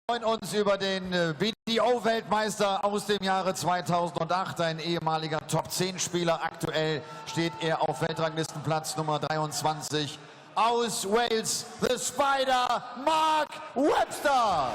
Wir freuen uns über den BDO-Weltmeister aus dem Jahre 2008, ein ehemaliger Top-10-Spieler. Aktuell steht er auf Weltranglistenplatz Nummer 23 aus Wales, The Spider, Mark Webster.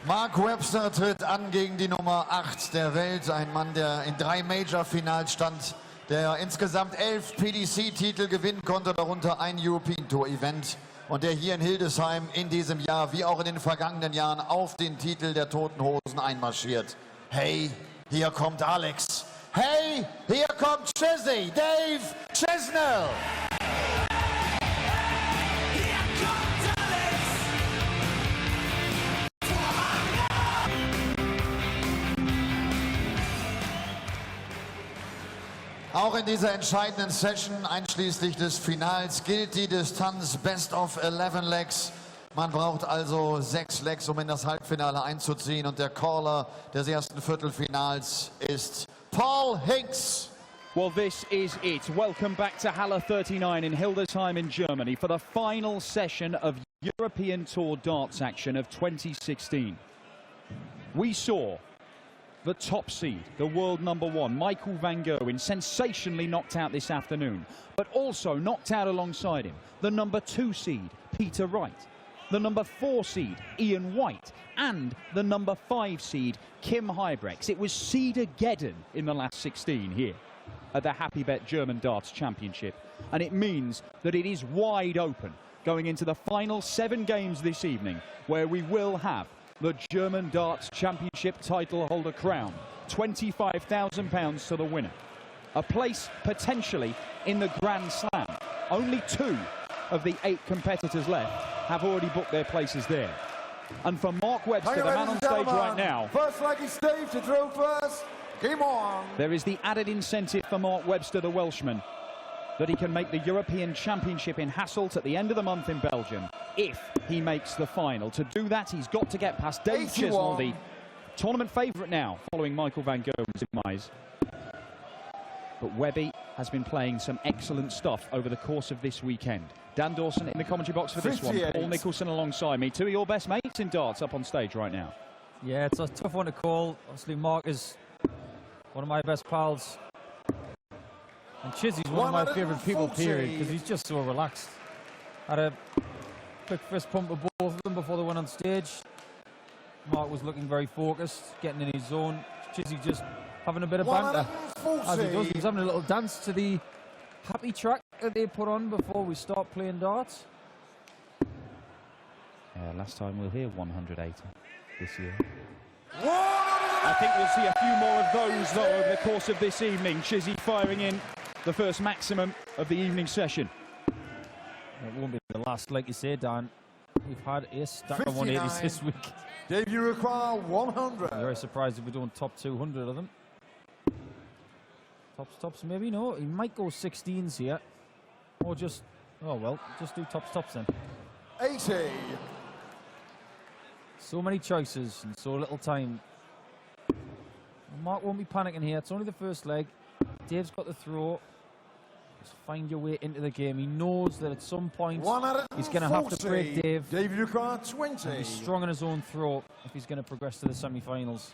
Mark Webster tritt an gegen die Nummer 8 der Welt, ein Mann, der in 3 Major-Finals stand, der insgesamt 11 PDC-Titel gewinnen konnte, darunter ein European Tour-Event, und der hier in Hildesheim in diesem Jahr, wie auch in den vergangenen Jahren, auf den Titel der Toten Hosen einmarschiert. Hey, hier kommt Alex. Hey, hier kommt Dave Chisnall. Auch in dieser entscheidenden Session, einschließlich des Finals, gilt die Distanz Best of 11 Legs. Man braucht also 6 Legs, um in das Halbfinale einzuziehen. Und der Caller des ersten Viertelfinals ist Paul Hinks. Well, this is it. Welcome back to Halle 39 in Hildesheim in Germany for the final session of European Tour darts action of 2016. We saw the top seed, the world #1, Michael van Gerwen, sensationally knocked out this afternoon, but also knocked out alongside him the #2 seed, Peter Wright, the #4 seed, Ian White, and the #5 seed, Kim Huybrechts. It was Seed-Geddon in the last 16 here at the Happy Bet German Darts Championship, and it means that it is wide open going into the final 7 games this evening, where we will have the German Darts Championship title holder crown, £25,000 to the winner. A place potentially in the Grand Slam. Only 2 of the 8 competitors left have already booked their places there. And for Mark Webster, the man on stage right now, first leg is Steve to throw first. Game on. There is the added incentive for Mark Webster, the Welshman, that he can make the European Championship in Hasselt at the end of the month in Belgium if he makes the final. To do that, he's got to get past Dave Chisnall, the tournament favourite now, following Michael van Gerwen's demise. But Webby has been playing some excellent stuff over the course of this weekend. Dan Dawson in the commentary box for this 58. one. Paul Nicholson alongside me. 2 of your best mates in darts up on stage right now. Yeah, it's a tough one to call. Obviously, Mark is one of my best pals. And Chizzy's one of my favourite people, period, because he's just so relaxed. Had a quick fist pump of both of them before they went on stage. Mark was looking very focused, getting in his zone. Chizzy just having a bit of banter. As he does, he was having a little dance to the happy track that they put on before we start playing darts. Yeah, last time we'll hear 180 this year. I think we'll see a few more of those, though, over the course of this evening. Chizzy firing in the first maximum of the evening session. It won't be the last, like you say, Dan. We've had a stack of 180s this week. Dave, you require 100. I'm very surprised if we're doing top 200 of them. Tops, maybe. No, he might go 16s here. Or just, oh well, just do tops then. 80. So many choices and so little time. Mark won't be panicking here. It's only the first leg. Dave's got the throw. Just find your way into the game. He knows that at some point he's going to have to break Dave. Dave, you require 20. And he's strong on his own throw if he's going to progress to the semi-finals.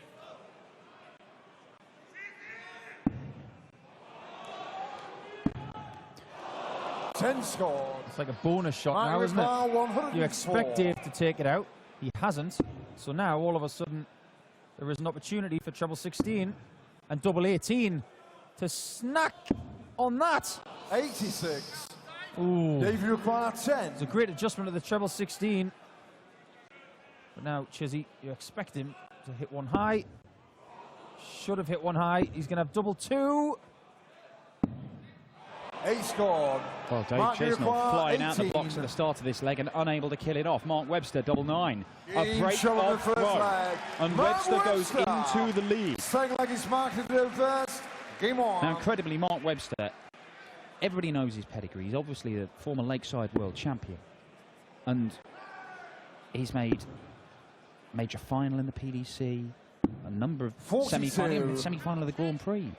Ten scored. It's like a bonus shot now, isn't it? You expect Dave to take it out. He hasn't. So now, all of a sudden, there is an opportunity for treble 16 and double 18 to snack on that. 86. Ooh. Dave, you require 10. It's a great adjustment of the treble 16. But now, Chizzy, you expect him to hit one high. Should have hit one high. He's going to have double 2. 8 scored. Well, Dave Chisnall flying out the blocks at the start of this leg and unable to kill it off. Mark Webster, double 9. A break of throw. And Webster goes into the lead. Second leg is Mark to do first. Game on. Now, incredibly, Mark Webster, everybody knows his pedigree. He's obviously a former Lakeside world champion. And he's made major final in the PDC, a number of semi-final of the Grand Prix.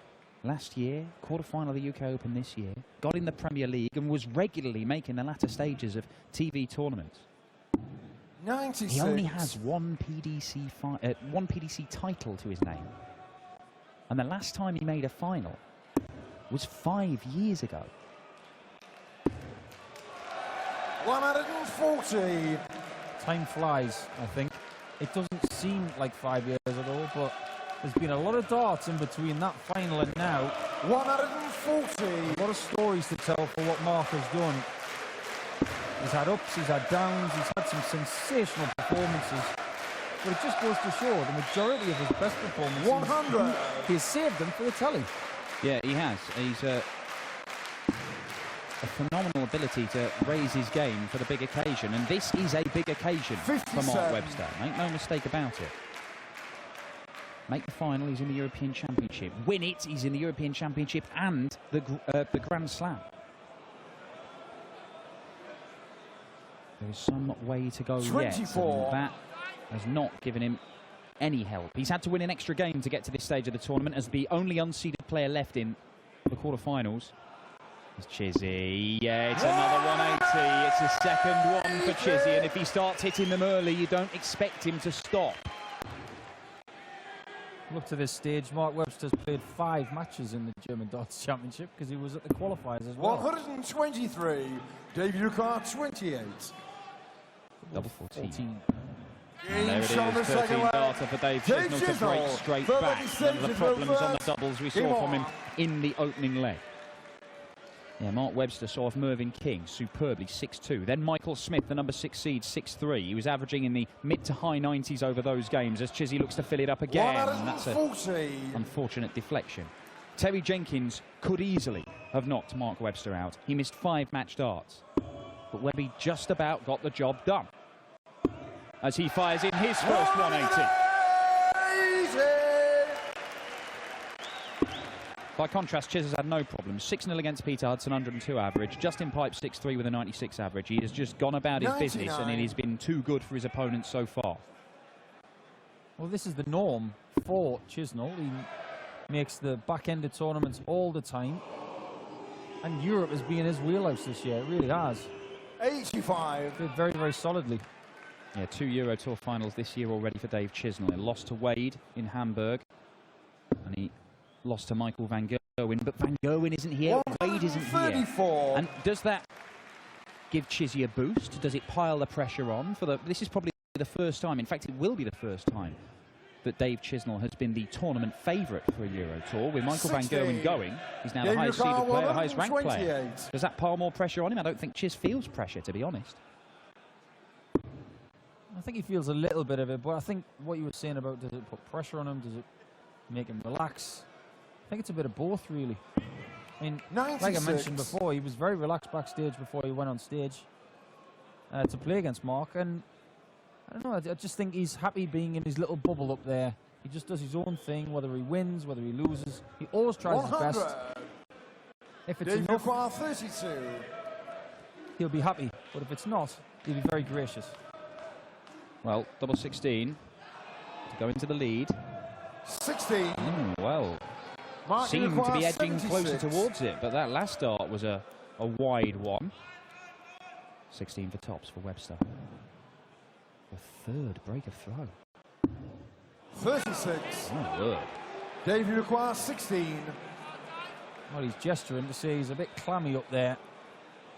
last year, quarter-final of the UK Open this year, got in the Premier League and was regularly making the latter stages of TV tournaments. 96. He only has one PDC title to his name. And the last time he made a final was 5 years ago. 140. Time flies, I think. It doesn't seem like 5 years at all, but there's been a lot of darts in between that final and now. 140. A lot of stories to tell for what Mark has done. He's had ups, he's had downs, he's had some sensational performances. But it just goes to show the majority of his best performances, 100. he has saved them for the telly. Yeah, he has. He's a phenomenal ability to raise his game for the big occasion. And this is a big occasion for Mark Webster. Make no mistake about it. Make the final, he's in the European Championship. Win it, he's in the European Championship and the Grand Slam. There is some way to go 24. yet, and that has not given him any help. He's had to win an extra game to get to this stage of the tournament as the only unseeded player left in the quarterfinals. It's Chizzy. Yeah, it's another 180. It's the second one for Chizzy, and if he starts hitting them early, you don't expect him to stop. Look to this stage, Mark Webster's played 5 matches in the German Darts Championship because he was at the qualifiers as well. 123. David Lucar, 28. Double 14. And there it is, 13 darter for Dave Chisnall to break straight back. None of the problems on the doubles we saw from him in the opening leg. Yeah, Mark Webster saw off Mervyn King superbly, 6-2. Then Michael Smith, the number 6 seed, 6-3. He was averaging in the mid to high 90s over those games as Chizzy looks to fill it up again. And that's an unfortunate deflection. Terry Jenkins could easily have knocked Mark Webster out. He missed 5 match darts. But Webby just about got the job done as he fires in his first 180. By contrast, Chiz has had no problems. 6-0 against Peter Hudson, 102 average. Justin Pipe, 6-3 with a 96 average. He has just gone about his business and it has been too good for his opponents so far. Well, this is the norm for Chisnall. He makes the back end of tournaments all the time. And Europe has been his wheelhouse this year. It really has. 85. Did very, very solidly. Yeah, 2 Euro Tour finals this year already for Dave Chisnall. He lost to Wade in Hamburg. And he lost to Michael van Gerwen, but van Gerwen isn't here, Wade isn't here. And does that give Chizzy a boost? Does it pile the pressure on? This is probably the first time, in fact it will be the first time, that Dave Chisnall has been the tournament favourite for a Euro Tour. With Michael van Gerwen going, he's now the highest seeded player, the highest ranked player. Does that pile more pressure on him? I don't think Chiz feels pressure, to be honest. I think he feels a little bit of it, but I think what you were saying about, does it put pressure on him? Does it make him relax? I think it's a bit of both, really. I mean, 96. like I mentioned before, he was very relaxed backstage before he went on stage to play against Mark. And I don't know, I just think he's happy being in his little bubble up there. He just does his own thing, whether he wins, whether he loses. He always tries his best. If it's enough, 32. he'll be happy. But if it's not, he'll be very gracious. Well, double 16 to go into the lead. 16. Well, Mark seemed to be edging 76. closer towards it, but that last dart was a wide one. 16 for tops for Webster. The third break of throw. 36. Oh, word. David requires 16. Well, he's gesturing to say he's a bit clammy up there.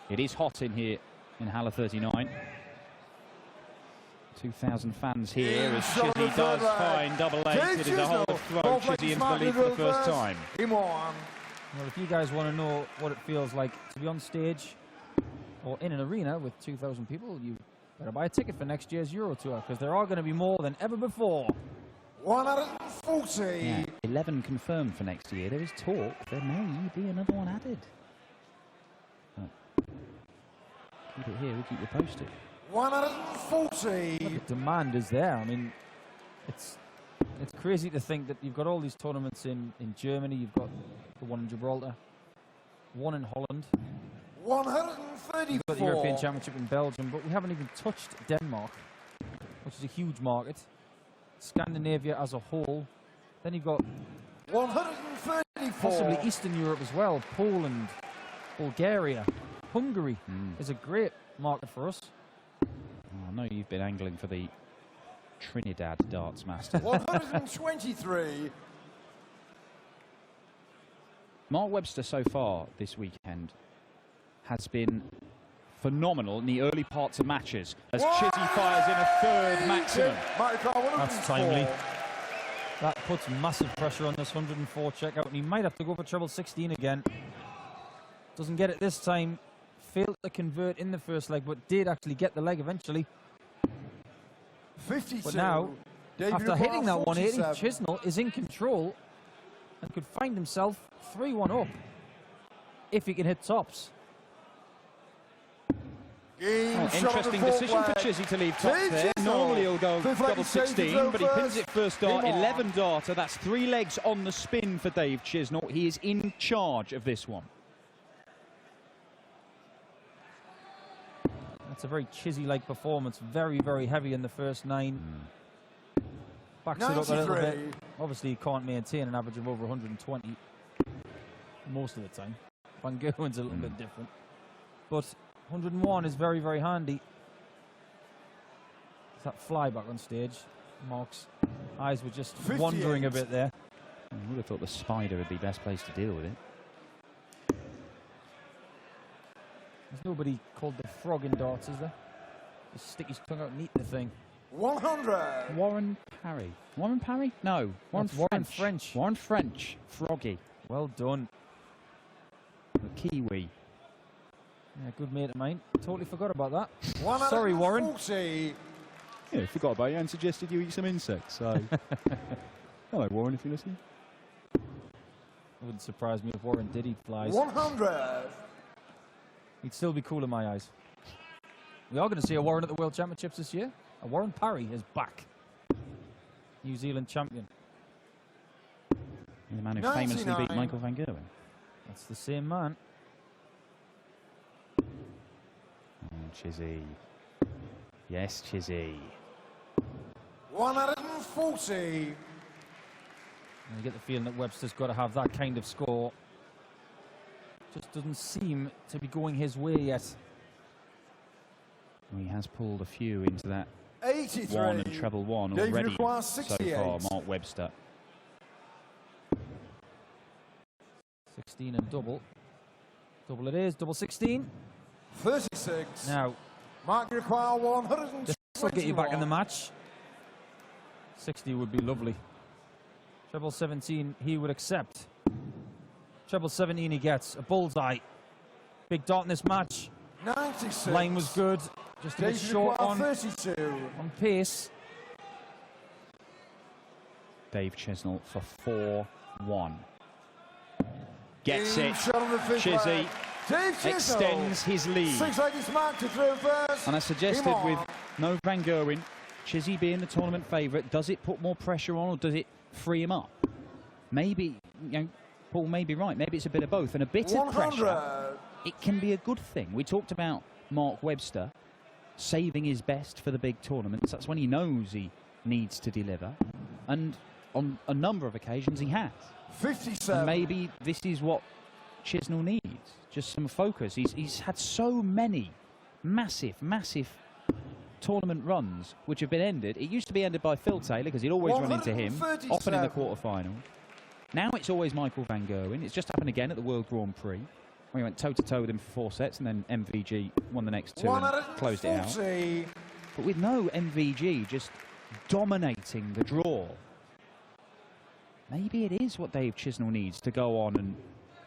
It is hot in here in Halle 39. 2,000 fans here as Chizzy does find double 8. It is a whole throw Chizzy into the lead for the first time. Well, if you guys want to know what it feels like to be on stage or in an arena with 2,000 people, you better buy a ticket for next year's Euro Tour, because there are going to be more than ever before. 140. Yeah, 11 confirmed for next year. There is talk there may be another one added. Keep it here, we'll keep you posted. 140. The demand is there. I mean, it's crazy to think that you've got all these tournaments in Germany. You've got the one in Gibraltar, one in Holland. 134. You've got the European Championship in Belgium, but we haven't even touched Denmark, which is a huge market. Scandinavia as a whole. Then you've got 130. possibly Eastern Europe as well. Poland, Bulgaria, Hungary is a great market for us. Oh, I know you've been angling for the Trinidad darts master. 123. Mark Webster so far this weekend has been phenomenal in the early parts of matches as Chizzy fires in a third maximum. That's timely. That puts massive pressure on this 104 checkout, and he might have to go for treble 16 again. Doesn't get it this time. Failed to convert in the first leg, but did actually get the leg eventually. 52. But now, after hitting that 180, Chisnall is in control and could find himself 3-1 up if he can hit tops. Interesting decision for Chizzy to leave tops there. Normally he'll go double 16, but he pins it first dart, 11 darter. That's 3 legs on the spin for Dave Chisnall. He is in charge of this one. That's a very Chizzy-like performance. Very, very heavy in the first 9. Backs it up a little bit. Obviously, he can't maintain an average of over 120 most of the time. Van Gerwen's a little bit different. But 101 is very, very handy. It's that fly back on stage. Mark's eyes were just wandering a bit there. I would have thought the spider would be best placed to deal with it. There's nobody called the frog in darts, is there? Just stick his tongue out and eat the thing. 100. Warren Parry. Warren Parry? No. Warren French. Warren French. Froggy. Well done. The Kiwi. Yeah, good mate of mine. Totally forgot about that. 140. Sorry, Warren. Yeah, forgot about you and suggested you eat some insects. So, hello, Warren, if you're listening. It wouldn't surprise me if Warren did eat flies. 100. He'd still be cool in my eyes. We are going to see a Warren at the World Championships this year. A Warren Parry is back. New Zealand champion. The man who famously beat Michael van Gerwen. That's the same man. Oh, Chizzy. Yes, Chizzy. 140. I get the feeling that Webster's got to have that kind of score. Just doesn't seem to be going his way yet. Well, he has pulled a few into that 83. 1 and treble 1 already so far, Mark Webster. 16 and double. Double it is, double 16. 36. Now, Mark, you require 121. this will get you back in the match. 60 would be lovely. Treble 17 he would accept. Treble 17 he gets. A bullseye. Big dot in this match. 96. Line was good. Just a bit short on 32. On pace. Dave Chisnall for 4-1. Gets it. Chizzy extends his lead. 6-legged mark to throw first. And I suggested with no Van Gerwen, Chizzy being the tournament favourite, does it put more pressure on or does it free him up? Maybe, you know, Paul may be right. Maybe it's a bit of both. And a bit of pressure, it can be a good thing. We talked about Mark Webster saving his best for the big tournaments. That's when he knows he needs to deliver. And on a number of occasions he has. 57. And maybe this is what Chisnall needs. Just some focus. He's had so many massive tournament runs which have been ended. It used to be ended by Phil Taylor because he'd always run into him, often in the quarterfinal. Now it's always Michael van Gerwen. It's just happened again at the World Grand Prix when he went toe-to-toe with him for 4 sets and then MVG won the next 2 and closed it out. But with no MVG just dominating the draw, maybe it is what Dave Chisnall needs to go on and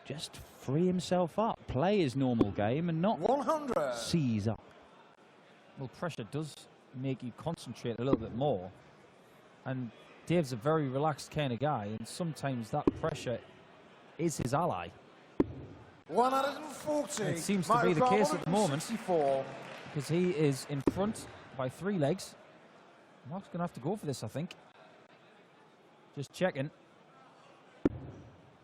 just free himself up, play his normal game and not 100. seize up. Well, pressure does make you concentrate a little bit more. And Dave's a very relaxed kind of guy, and sometimes that pressure is his ally. 140. It seems to be the case at the moment because he is in front by 3 legs. Mark's going to have to go for this, I think. Just checking.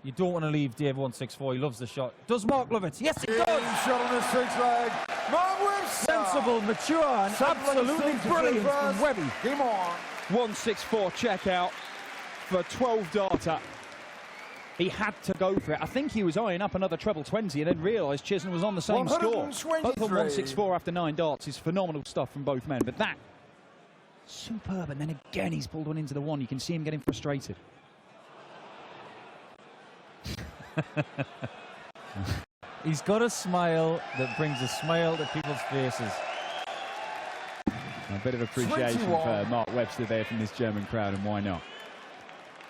You don't want to leave Dave 164. He loves the shot. Does Mark love it? Yes, he does. Shot on the 6 leg. Mark Webster. Sensible, mature, and absolutely brilliant from Webby. Game on. 164 checkout for 12 darter. He had to go for it. I think he was eyeing up another treble 20 and then realised Chisnall was on the same score. Both on 164 after 9 darts is phenomenal stuff from both men. But that, superb. And then again, he's pulled one into the one. You can see him getting frustrated. He's got a smile that brings a smile to people's faces. A bit of appreciation for Mark Webster there from this German crowd, and why not?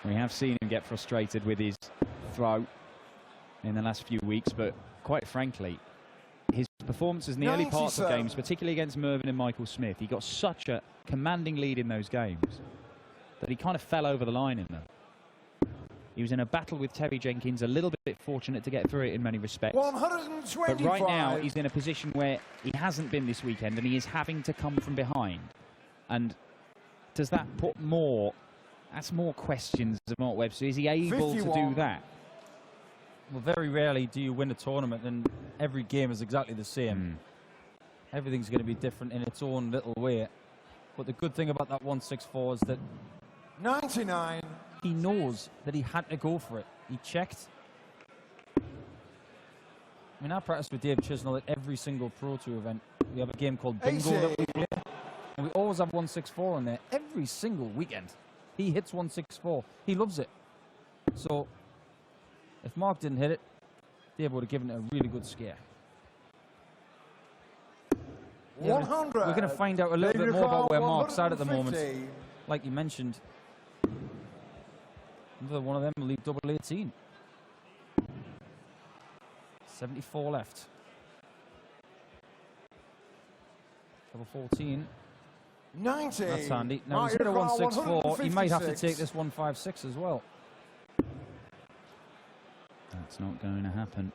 We have seen him get frustrated with his throw in the last few weeks, but quite frankly, his performances in the early parts of games, particularly against Mervyn and Michael Smith, he got such a commanding lead in those games that he kind of fell over the line in them. He was in a battle with Terry Jenkins, a little bit fortunate to get through it in many respects. 125. But right now, he's in a position where he hasn't been this weekend, and he is having to come from behind. And does that put more... That's more questions of Mark Webster. Is he able 51. To do that? Well, very rarely do you win a tournament and every game is exactly the same. Everything's going to be different in its own little way. But the good thing about that 164 is that 99. He knows that he had to go for it. He checked. I mean, I practice with Dave Chisnall at every single Pro Tour event. We have a game called Bingo that we play. And we always have 164 on there every single weekend. He hits 164. He loves it. So, if Mark didn't hit it, Dave would have given it a really good scare. 100. We're going to find out a little bit more about where Mark's at the moment. Like you mentioned, another one of them will leave double 18. 74 left. Double 14. 90. That's handy. Now he's hit a 164. He might have to take this 156 as well. That's not going to happen.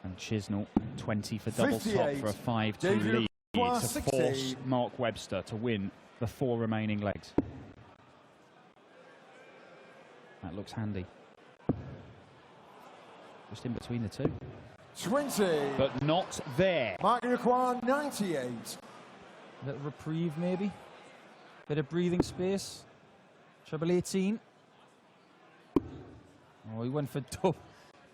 And Chisnall, 20 for double top for a 5-2 lead to force Mark Webster to win the 4 remaining legs. That looks handy. Just in between the two. 20. But not there. Mark require 98. Little reprieve maybe. Bit of breathing space. Treble 18. Oh, he went for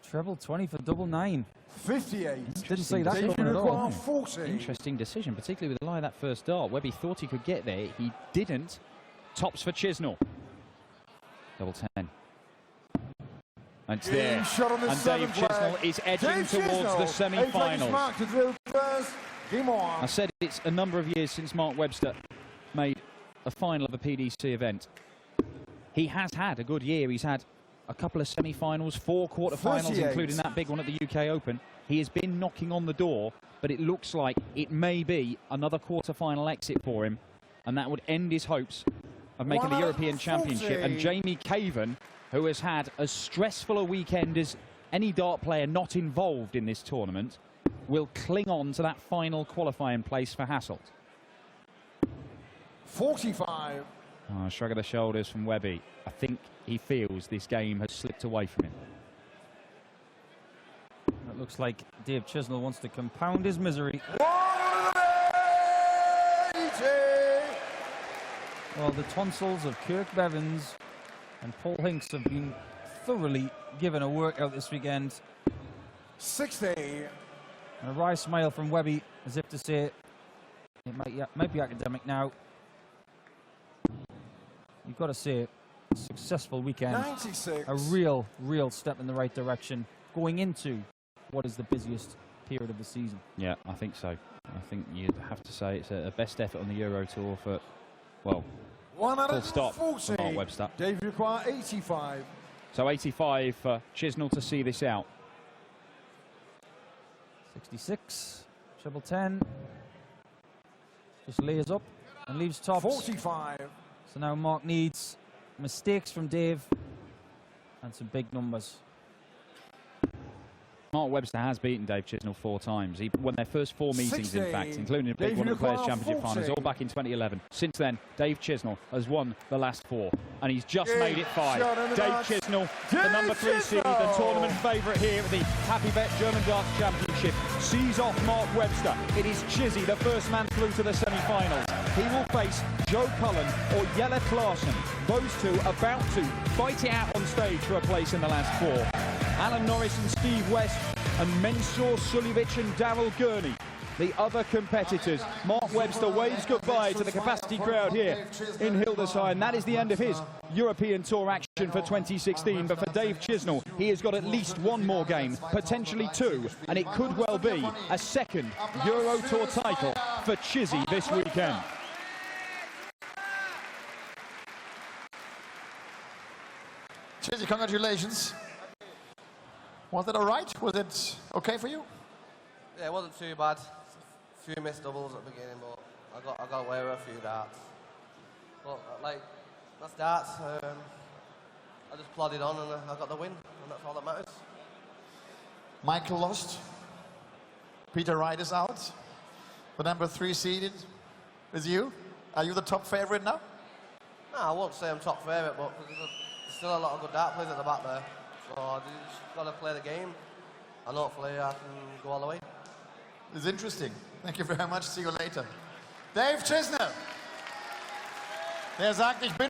treble 20 for double 9. 58. Didn't see that coming at all. 40. Interesting decision, particularly with the lie of that first dart. Webby thought he could get there. He didn't. Tops for Chisnall. Double 10. And it's there. And Dave Chisnall is edging towards the semi-finals. I said it's a number of years since Mark Webster made a final of a PDC event. He has had a good year. He's had a couple of semi-finals, 4 quarter-finals, including that big one at the UK Open. He has been knocking on the door, but it looks like it may be another quarter-final exit for him, and that would end his hopes of making the European Championship. And Jamie Caven, who has had as stressful a weekend as any dart player not involved in this tournament, will cling on to that final qualifying place for Hasselt. 45. Oh, shrug of the shoulders from Webby. I think he feels this game has slipped away from him. It looks like Dave Chisnall wants to compound his misery. 180. Well, the tonsils of Kirk Bevins and Paul Hinks have been thoroughly given a workout this weekend. 60. And a wry smile from Webby, as if to say, it might be academic now. You've got to say, a successful weekend. 96. A real step in the right direction, going into what is the busiest period of the season. Yeah, I think so. I think you'd have to say it's a best effort on the Euro Tour for, well, full stop for Mark Webster. Dave require 85. So 85 for Chisnall to see this out. 66, treble 10. Just layers up and leaves tops. 45. So now Mark needs mistakes from Dave and some big numbers. Mark Webster has beaten Dave Chisnall 4 times. He won their first 4 meetings, in fact, including a big one at the Players' Championship finals, all back in 2011. Since then, Dave Chisnall has won the last 4, and he's just made it 5. Dave Chisnall, the number 3 seed, the tournament favourite here at the Happy Bet German Darts Championship, sees off Mark Webster. It is Chizzy, the first man through to the semi-finals. He will face Joe Cullen or Jelle Klaassen. Those two about to fight it out on stage for a place in the last 4. Alan Norris and Steve West, and Mensur Suljovic and Daryl Gurney, the other competitors. Mark Webster waves goodbye to the capacity crowd here in Hildesheim. That is the end of his European Tour action for 2016. But for Dave Chisnall, he has got at least 1 more game, potentially 2, and it could well be a second Euro Tour title for Chizzy this weekend. Chizzy, congratulations. Was that all right? Was it okay for you? Yeah, it wasn't too bad. A few missed doubles at the beginning, but I got away with a few darts. But like, that's darts. I just plodded on and I got the win, and that's all that matters. Michael lost. Peter Wright is out. The number 3 seeded is you. Are you the top favourite now? No, I won't say I'm top favourite, but there's still a lot of good dart players at the back there. So I just got to play the game, and hopefully I can go all the way. It's interesting. Thank you very much. See you later. Dave Chisnall. Der sagt, ich bin